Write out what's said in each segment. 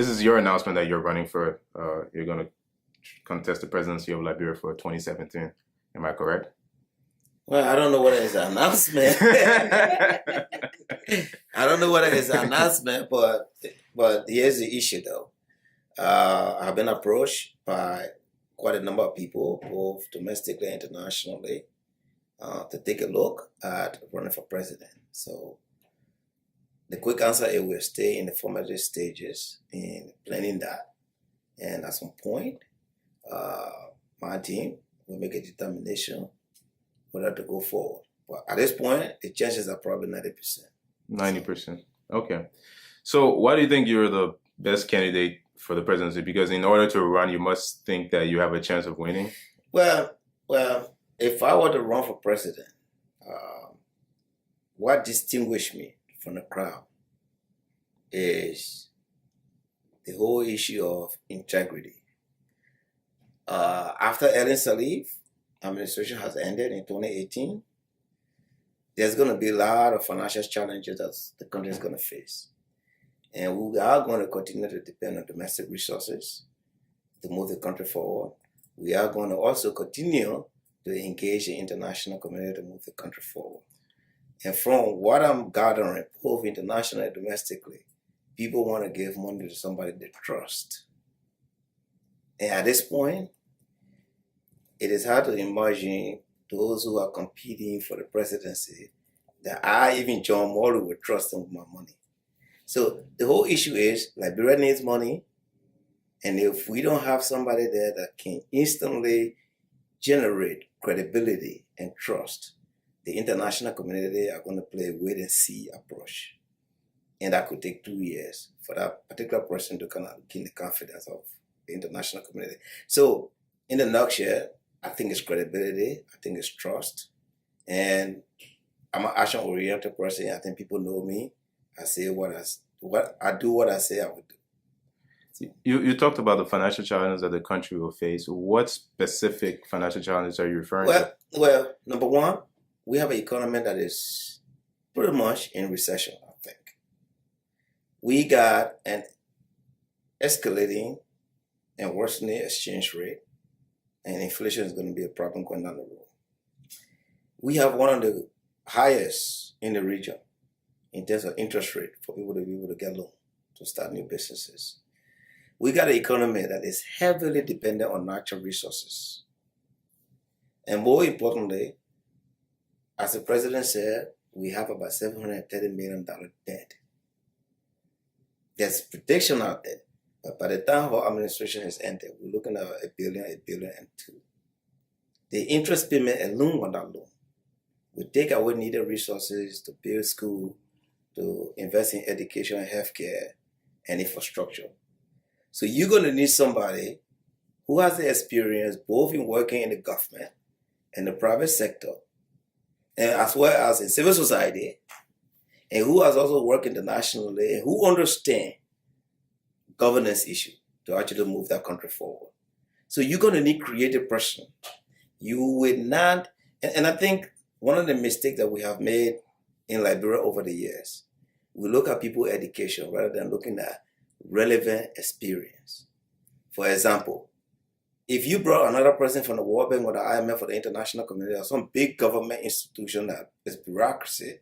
this is your announcement that you're running for, you're going to contest the presidency of Liberia for 2017. Am I correct? Well, I don't know whether it's an announcement. I don't know whether it's an announcement, but here's the issue though. I've been approached by quite a number of people, both domestically and internationally, to take a look at running for president. So the quick answer is we'll stay in the formative stages in planning that. And at some point, my team will make a determination whether to go forward. But at this point, the chances are probably 90%. 90%. Okay. So why do you think you're the best candidate for the presidency? Because in order to run, you must think that you have a chance of winning. Well, if I were to run for president, what distinguishes me from the crowd is the whole issue of integrity. After Ellen Salif administration has ended in 2018, there's going to be a lot of financial challenges that the country is going to face. And we are going to continue to depend on domestic resources to move the country forward. We are going to also continue to engage the international community to move the country forward. And from what I'm gathering, both internationally and domestically, people want to give money to somebody they trust. And at this point, it is hard to imagine those who are competing for the presidency that I, even John Morlu, would trust them with my money. So the whole issue is Liberia needs money. And if we don't have somebody there that can instantly generate credibility and trust, the international community are going to play a wait-and-see approach. And that could take 2 years for that particular person to kind of gain the confidence of the international community. So in a nutshell, I think it's credibility, I think it's trust, and I'm an action-oriented person. I think people know me. I say what I do what I say I would do. You talked about the financial challenges that the country will face. What specific financial challenges are you referring to? Well, number one, we have an economy that is pretty much in recession, I think. We got an escalating and worsening exchange rate, and inflation is going to be a problem going down the road. We have one of the highest in the region in terms of interest rate for people to be able to get loans to start new businesses. We got an economy that is heavily dependent on natural resources. And more importantly, as the president said, we have about $730 million debt. There's protection out there. But by the time our administration has ended, we're looking at $1 billion, $1.2 billion. The interest payment alone on that loan will take away needed resources to build school, to invest in education, healthcare, and infrastructure. So you're going to need somebody who has the experience both in working in the government and the private sector, and as well as in civil society, and who has also worked internationally, and who understands governance issue to actually move that country forward. So you're going to need creative person. You will not, and I think one of the mistakes that we have made in Liberia over the years, we look at people's education rather than looking at relevant experience. For example, if you brought another person from the World Bank or the IMF or the international community or some big government institution that is bureaucracy,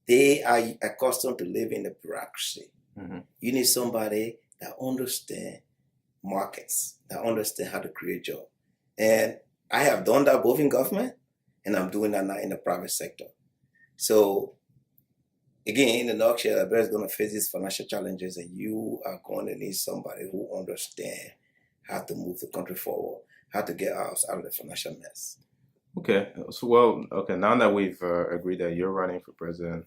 they are accustomed to live in the bureaucracy. Mm-hmm. You need somebody that understands markets, that understands how to create jobs. And I have done that both in government and I'm doing that now in the private sector. So again, in a nutshell, Liberia is going to face these financial challenges and you are going to need somebody who understands how to move the country forward, how to get us out of the financial mess. Okay. So, now that we've agreed that you're running for president,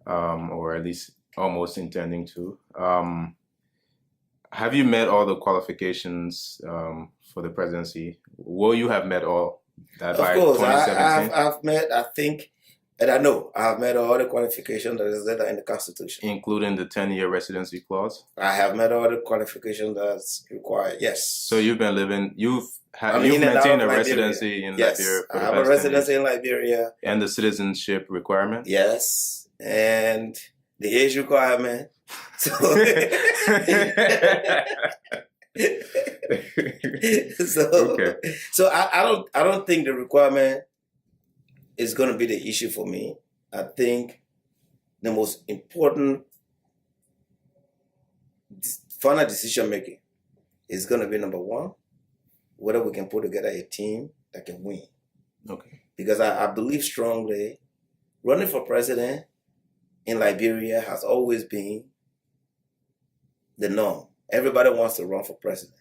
or at least almost intending to, have you met all the qualifications for the presidency? Will you have met all that by 2017? I've met, I think, and I know I've met all the qualifications that is there in the Constitution. Including the 10-year residency clause? I have met all the qualifications that's required, yes. So you've been living, you've maintained a residency in yes, Liberia for I have a residency in Liberia. And the citizenship requirement? Yes, and the age requirement. So, Okay. so I don't think the requirement is going to be the issue for me. I think the most important final decision making is going to be number one, whether we can put together a team that can win. Okay. Because I believe strongly running for president in Liberia has always been the norm. Everybody wants to run for president.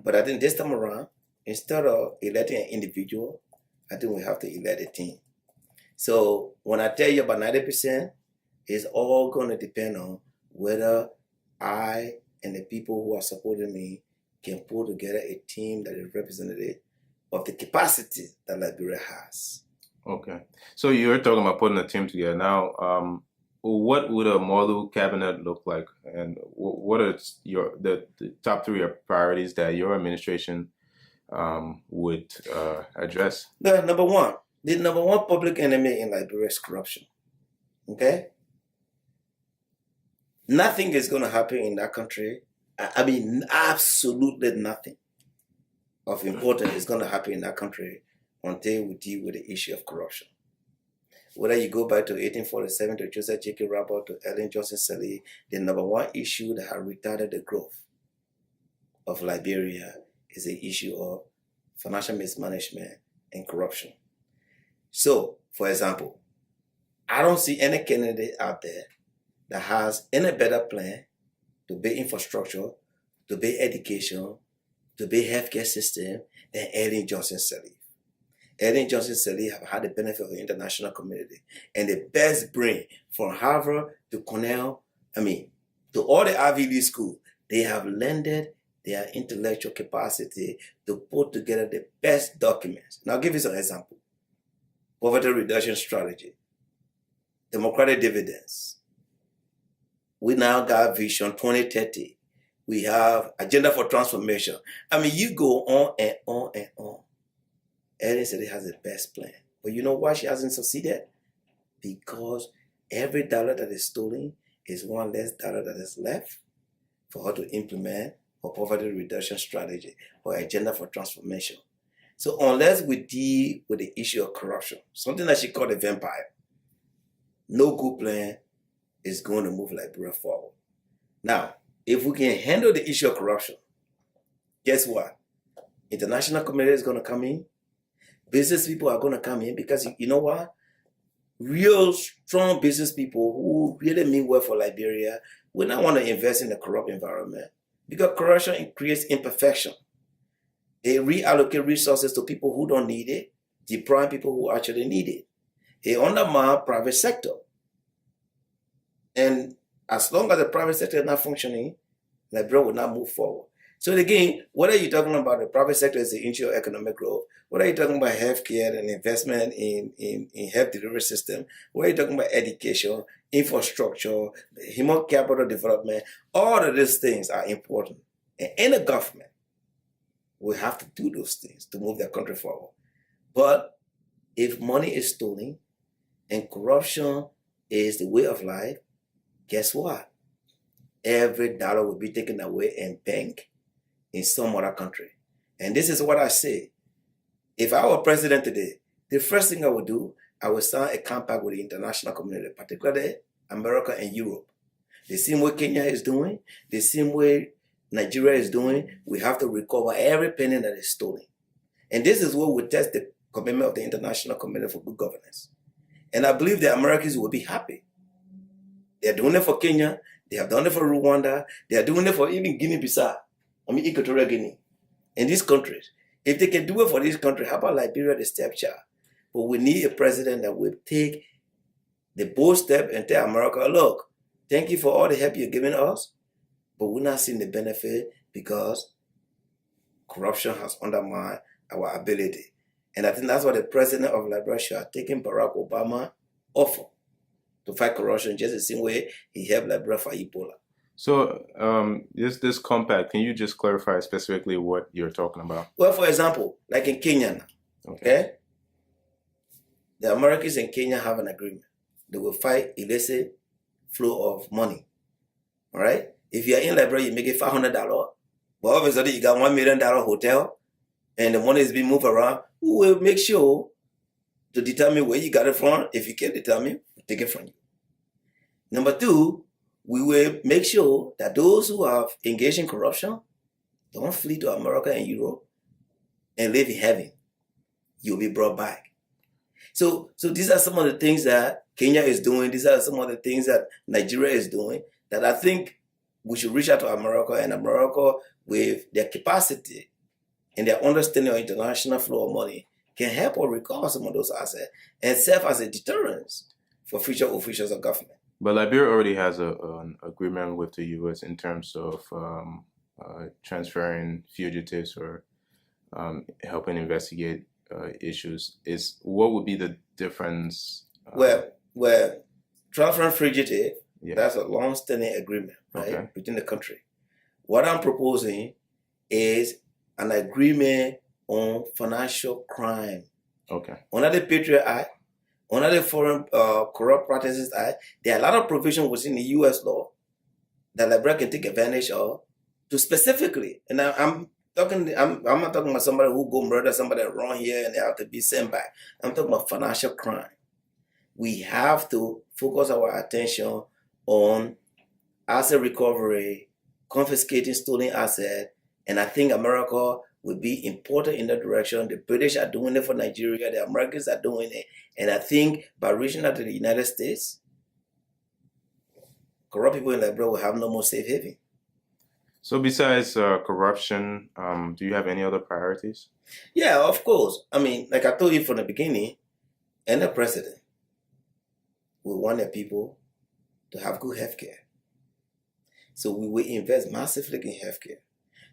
But I think this time around, instead of electing an individual, I think we have to elect a team. So when I tell you about 90%, it's all going to depend on whether I and the people who are supporting me can pull together a team that is representative of the capacity that Liberia has. Okay. So you're talking about putting a team together. Now, what would a Morlu cabinet look like? And what are the top three priorities that your administration would address? The number one public enemy in Liberia is corruption. Okay? Nothing is going to happen in that country. I mean, absolutely nothing of importance is going to happen in that country until we deal with the issue of corruption. Whether you go back to 1847, to Joseph J.K. Rabot, to Ellen Johnson Sirleaf, the number one issue that has retarded the growth of Liberia is the issue of financial mismanagement and corruption. So, for example, I don't see any candidate out there that has any better plan to build infrastructure, to build education, to build healthcare system than Ellen Johnson Sirleaf. Ellen Johnson Sirleaf have had the benefit of the international community and the best brain from Harvard to Cornell, to all the Ivy League schools. They have lended their intellectual capacity to put together the best documents. Now, I'll give you some example. Poverty reduction strategy, democratic dividends. We now got Vision 2030. We have Agenda for Transformation. You go on and on and on. Ellen said it has the best plan. But you know why she hasn't succeeded? Because every dollar that is stolen is one less dollar that is left for her to implement her poverty reduction strategy or agenda for transformation. So unless we deal with the issue of corruption, something that she called a vampire, no good plan is going to move Liberia forward. Now, if we can handle the issue of corruption, guess what? International community is going to come in. Business people are going to come in because you know what? Real strong business people who really mean well for Liberia will not want to invest in a corrupt environment because corruption creates imperfection. They reallocate resources to people who don't need it, deprive people who actually need it. They undermine private sector. And as long as the private sector is not functioning, Liberia will not move forward. So again, whether you're talking about the private sector as the engine of economic growth, whether you're talking about healthcare and investment in health delivery system, whether you're talking about education, infrastructure, human capital development, all of these things are important. And in a government, we have to do those things to move the country forward. But if money is stolen and corruption is the way of life, guess what? Every dollar will be taken away and bank in some other country. And this is what I say. If I were president today, the first thing I would do, I would sign a compact with the international community, particularly America and Europe. The same way Kenya is doing, the same way Nigeria is doing, we have to recover every penny that is stolen. And this is where we test the commitment of the international community for good governance. And I believe the Americans will be happy. They're doing it for Kenya, they have done it for Rwanda, they are doing it for even Guinea-Bissau, Equatorial Guinea. In these countries, if they can do it for this country, how about Liberia, the stepchild? But we need a president that will take the bold step and tell America, look, thank you for all the help you're giving us, but we're not seeing the benefit because corruption has undermined our ability. And I think that's what the president of Liberia should have taken Barack Obama offer to fight corruption, just the same way he helped Liberia fight Ebola. So this compact, can you just clarify specifically what you're talking about? Well, for example, like in Kenya now, okay? The Americans in Kenya have an agreement. They will fight illicit flow of money. All right? If you're in Liberia, you make it $500, but all of a sudden you got $1 million hotel and the money is being moved around, we will make sure to determine where you got it from. If you can determine, we'll take it from you. Number two, we will make sure that those who have engaged in corruption don't flee to America and Europe and live in heaven. You'll be brought back. So these are some of the things that Kenya is doing. These are some of the things that Nigeria is doing that I think we should reach out to America, and America, with their capacity and their understanding of international flow of money, can help or recover some of those assets and serve as a deterrence for future officials of government. But Liberia already has an agreement with the U.S. in terms of transferring fugitives or helping investigate issues. What would be the difference? Well, transferring fugitive, that's a long-standing agreement, right, between the country. What I'm proposing is an agreement on financial crime. Okay. Under the Patriot Act, under the Foreign Corrupt Practices Act, there are a lot of provisions within the U.S. law that Liberia can take advantage of to specifically, and I'm not talking about somebody who go murder somebody around here and they have to be sent back. I'm talking about financial crime. We have to focus our attention on asset recovery, confiscating stolen assets, and I think America will be important in that direction. The British are doing it for Nigeria, the Americans are doing it, and I think by reaching out to the United States, corrupt people in Liberia will have no more safe haven. So besides corruption, do you have any other priorities? Yeah, of course. I mean, like I told you from the beginning, and the president, we want the people to have good health care. So we will invest massively in health care.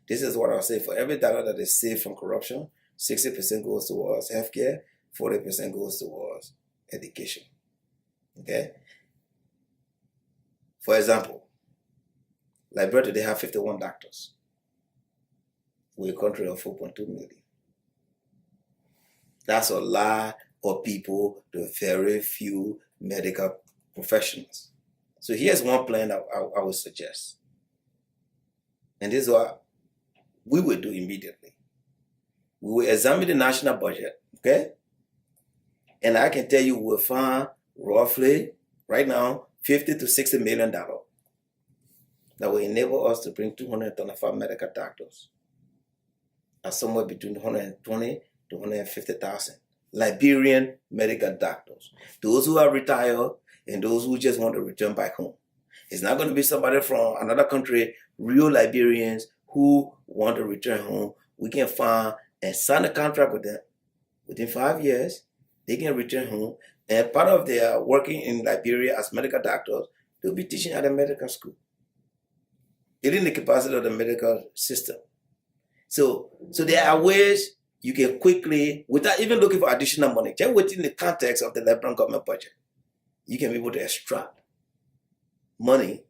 This is what I'll say. For every dollar that is saved from corruption, 60% goes towards health care, 40% goes towards education. Okay? For example, Liberia today have 51 doctors. We're a country of 4.2 million. That's a lot of people to very few medical professionals. So here's one plan I would suggest. And this is what we will do immediately. We will examine the national budget, okay? And I can tell you we'll find roughly, right now, $50 to $60 million that will enable us to bring 225 medical doctors at somewhere between 120 to 150,000 Liberian medical doctors. Those who are retired and those who just want to return back home. It's not going to be somebody from another country, real Liberians who want to return home. We can find and sign a contract with them. Within 5 years, they can return home. And part of their working in Liberia as medical doctors, they'll be teaching at a medical school. Building the capacity of the medical system. So there are ways you can quickly, without even looking for additional money, just within the context of the Liberian government budget, you can be able to extract money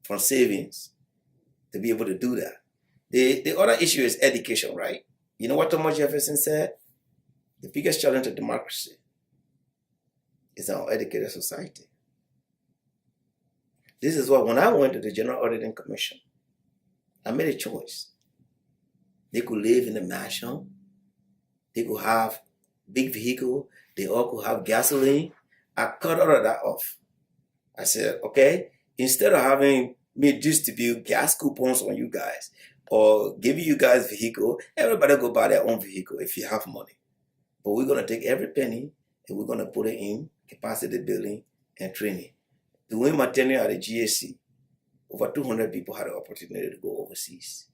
from savings to be able to do that. The other issue is education, right? You know what Thomas Jefferson said? The biggest challenge to democracy is our educated society. This is why when I went to the General Auditing Commission, I made a choice. They could live in a mansion. They could have big vehicle. They all could have gasoline. I cut all of that off. I said, okay, instead of having me distribute gas coupons on you guys or giving you guys vehicle, everybody go buy their own vehicle if you have money. But we're going to take every penny and we're going to put it in capacity building and training. During my tenure at the GAC, over 200 people had the opportunity to go overseas.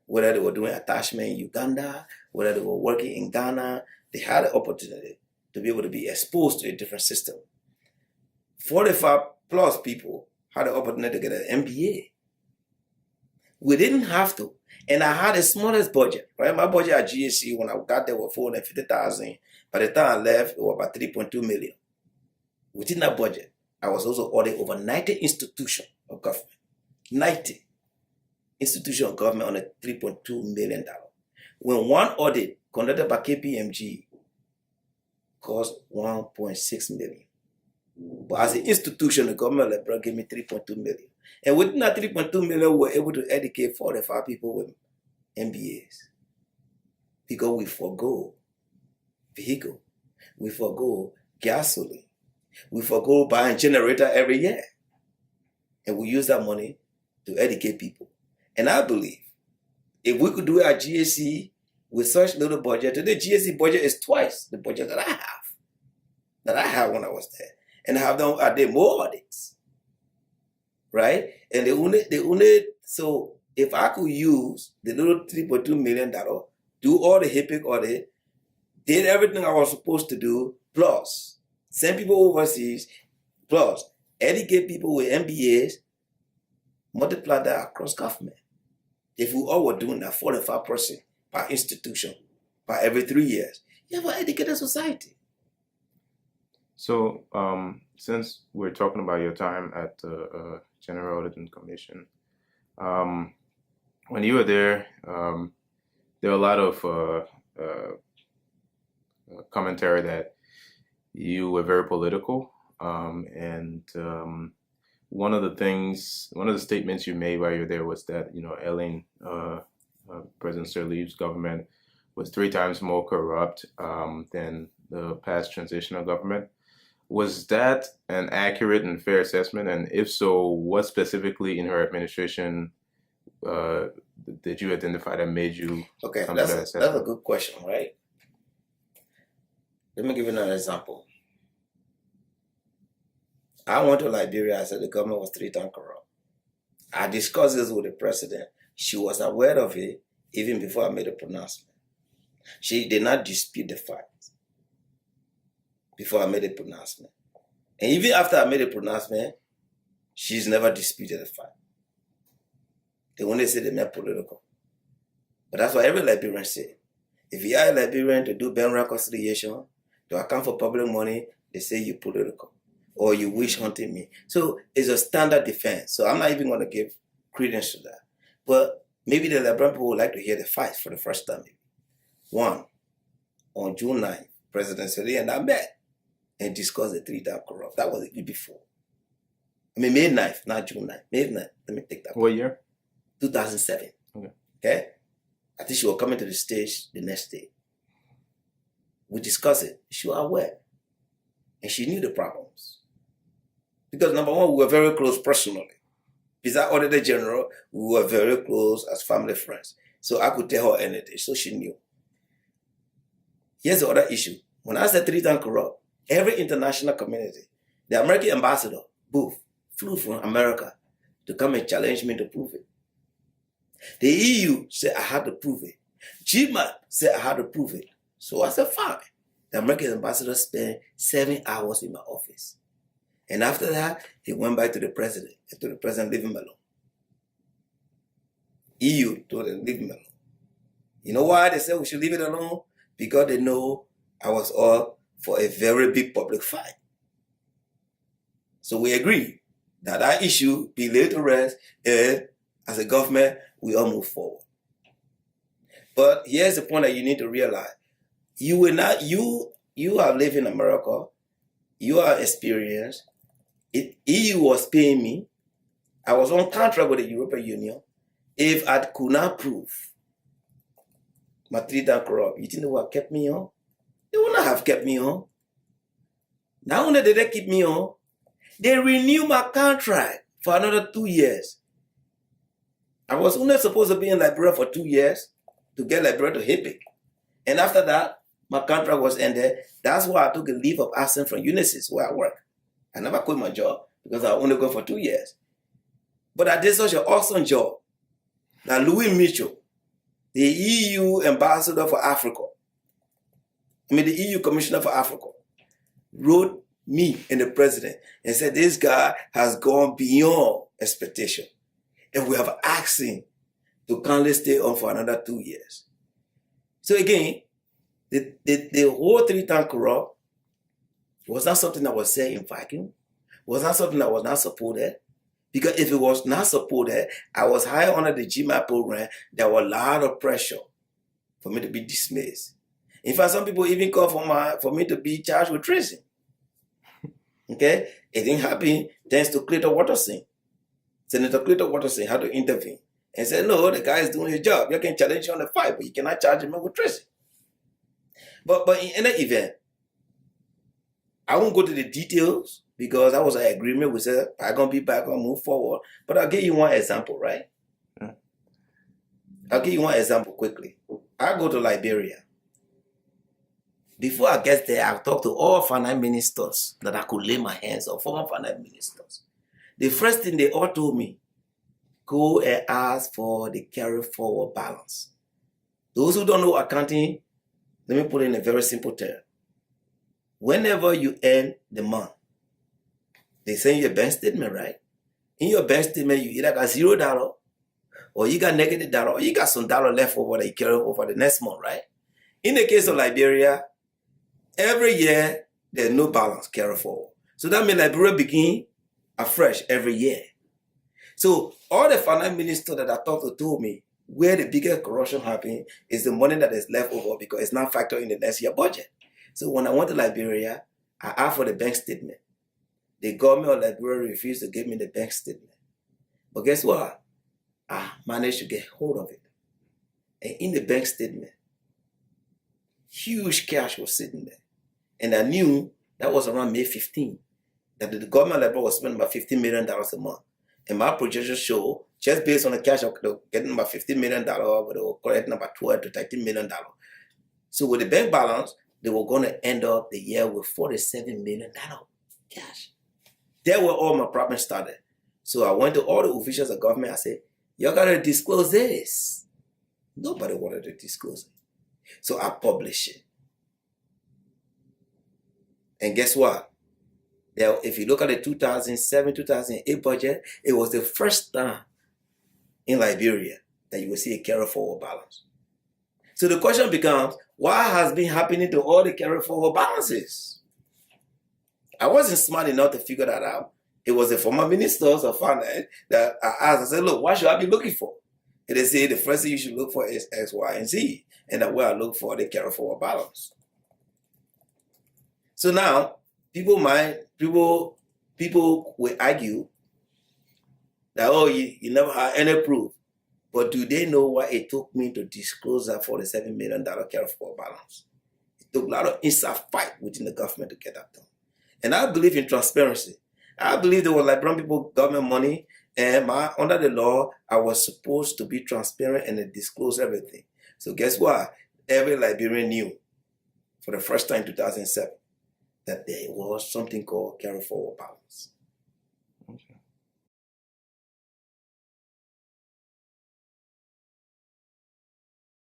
Whether they were doing attachment in Uganda, whether they were working in Ghana, they had the opportunity to be able to be exposed to a different system. 45 plus people had the opportunity to get an MBA. We didn't have to. And I had the smallest budget, right? My budget at GAC when I got there was $450,000. By the time I left, it was about $3.2 million. Within that budget, I was also auditing over 90 institutions of government. 90 institutions of government on a $3.2 million. When one audit conducted by KPMG cost $1.6 million. But as an institution, the government of LeBron gave me 3.2 million. And within that 3.2 million, we were able to educate 45 people with MBAs. Because we forgo vehicle, we forgo gasoline, we forgo buying generator every year. And we use that money to educate people. And I believe if we could do it at GSC with such little budget, today GSC budget is twice the budget that I had when I was there. And I did more audits, right? And so if I could use the little $3.2 million, do all the HIPIC audit, did everything I was supposed to do, plus send people overseas, plus educate people with MBAs, multiply that across government. If we all were doing that 45% per institution, per every 3 years, you have an educated society. So, since we're talking about your time at the General Auditing Commission, when you were there were a lot of commentary that you were very political, and one of the statements you made while you were there was that Ellen, President Sirleaf's government was 3 times more corrupt than the past transitional government. Was that an accurate and fair assessment? And if so, what specifically in her administration did you identify that made you Okay, come to that assessment? that's a good question, right? Let me give you another example. I went to Liberia. I said the government was 3 times corrupt. I discussed this with the president. She was aware of it even before I made a pronouncement. She did not dispute the fact before I made a pronouncement. And even after I made a pronouncement, she's never disputed the fact. They only say they meant political. But that's what every Liberian said. If you are a Liberian to do bank reconciliation, to account for public money, they say you're political or you wish hunting me. So it's a standard defense. So I'm not even going to give credence to that. But maybe the Liberian people would like to hear the facts for the first time. Maybe. 1, on June 9th, President Sirleaf and I met and discussed the 3 times corrupt. That was the year before. I mean, May 9th, not June 9th. May 9th. Let me take that. What year? 2007. Okay? I think she was coming to the stage the next day. We discussed it. She was aware. And she knew the problems. Because number one, we were very close personally. Besides Auditor General, we were very close as family friends. So I could tell her anything. So she knew. Here's the other issue. When I said 3 times corrupt, every international community, the American ambassador, Booth, flew from America to come and challenge me to prove it. The EU said I had to prove it. GMAT said I had to prove it. So I said, fine. The American ambassador spent 7 hours in my office. And after that, he went back to the president and told the president, leave him alone. EU told him, leave him alone. You know why they said we should leave it alone? Because they know I was up for a very big public fight. So we agreed that that issue be laid to rest, and as a government, we all move forward. But here's the point that you need to realize. You will not, you have lived in America, you are experienced. EU was paying me. I was on contract with the European Union. If I could not prove my 3 times corrupt, you think they would have kept me on? They would not have kept me on. Not only did they keep me on, they renewed my contract for another 2 years. I was only supposed to be in Liberia for 2 years to get Liberia to HIPIC. And after that, my contract was ended. That's why I took a leave of absence from Unisys, where I work. I never quit my job because I only go for 2 years. But I did such an awesome job that Louis Mitchell, the EU ambassador for Africa, the EU commissioner for Africa, wrote me and the president and said, this guy has gone beyond expectation. And we have asked him to kindly stay on for another 2 years. So again, the whole 3 times corrupt was not something that was said in vacuum, was not something that was not supported. Because if it was not supported, I was hired under the GMAT program. There was a lot of pressure for me to be dismissed. In fact, some people even called for me to be charged with treason. Okay? It didn't happen thanks to Clayton Watterson. Senator Clayton Watterson had to intervene and said, no, the guy is doing his job. You can challenge him on the fight, but you cannot charge him with treason. But in any event, I won't go to the details because that was an agreement. We said, I'm going to be back, going to move forward. But I'll give you one example, right? I'll give you one example quickly. I go to Liberia. Before I get there, I talk to all finance ministers that I could lay my hands on, former finance ministers. The first thing they all told me, go and ask for the carry forward balance. Those who don't know accounting, let me put it in a very simple term. Whenever you end the month, they send you a bank statement, right? In your bank statement, you either got $0 or you got -$, or you got some dollar left over that you carry over the next month, right? In the case of Liberia, every year, there's no balance carry forward. So that means Liberia begin afresh every year. So all the finance ministers that I talked to told me where the biggest corruption happened is the money that is left over because it's not factored in the next year budget. So when I went to Liberia, I asked for the bank statement. The government of Liberia refused to give me the bank statement. But guess what? I managed to get hold of it. And in the bank statement, huge cash was sitting there. And I knew that was around May 15, that the government of Liberia was spending about $15 million a month. And my projections show, just based on the cash, they were getting about $15 million, but they were collecting about $12 to $13 million. So with the bank balance, they were going to end up the year with $47 million cash. That's where all my problems started. So I went to all the officials of government. I said, y'all got to disclose this. Nobody wanted to disclose it. So I published it. And guess what? Now, if you look at the 2007-2008 budget, it was the first time in Liberia that you will see a carry forward balance. So the question becomes, what has been happening to all the carry forward balances? I wasn't smart enough to figure that out. It was the former ministers of finance that I asked. I said, look, what should I be looking for? And they say the first thing you should look for is X, Y, and Z. And that's where I look for the carry forward balance. So now, people will argue that, oh, you never had any proof. But do they know what it took me to disclose that $47 million carry forward balance? It took a lot of inside fight within the government to get that done. And I believe in transparency. I believe there were Liberian people government money, and under the law, I was supposed to be transparent and disclose everything. So guess what? Every Liberian knew for the first time in 2007 that there was something called carry forward balance. Okay.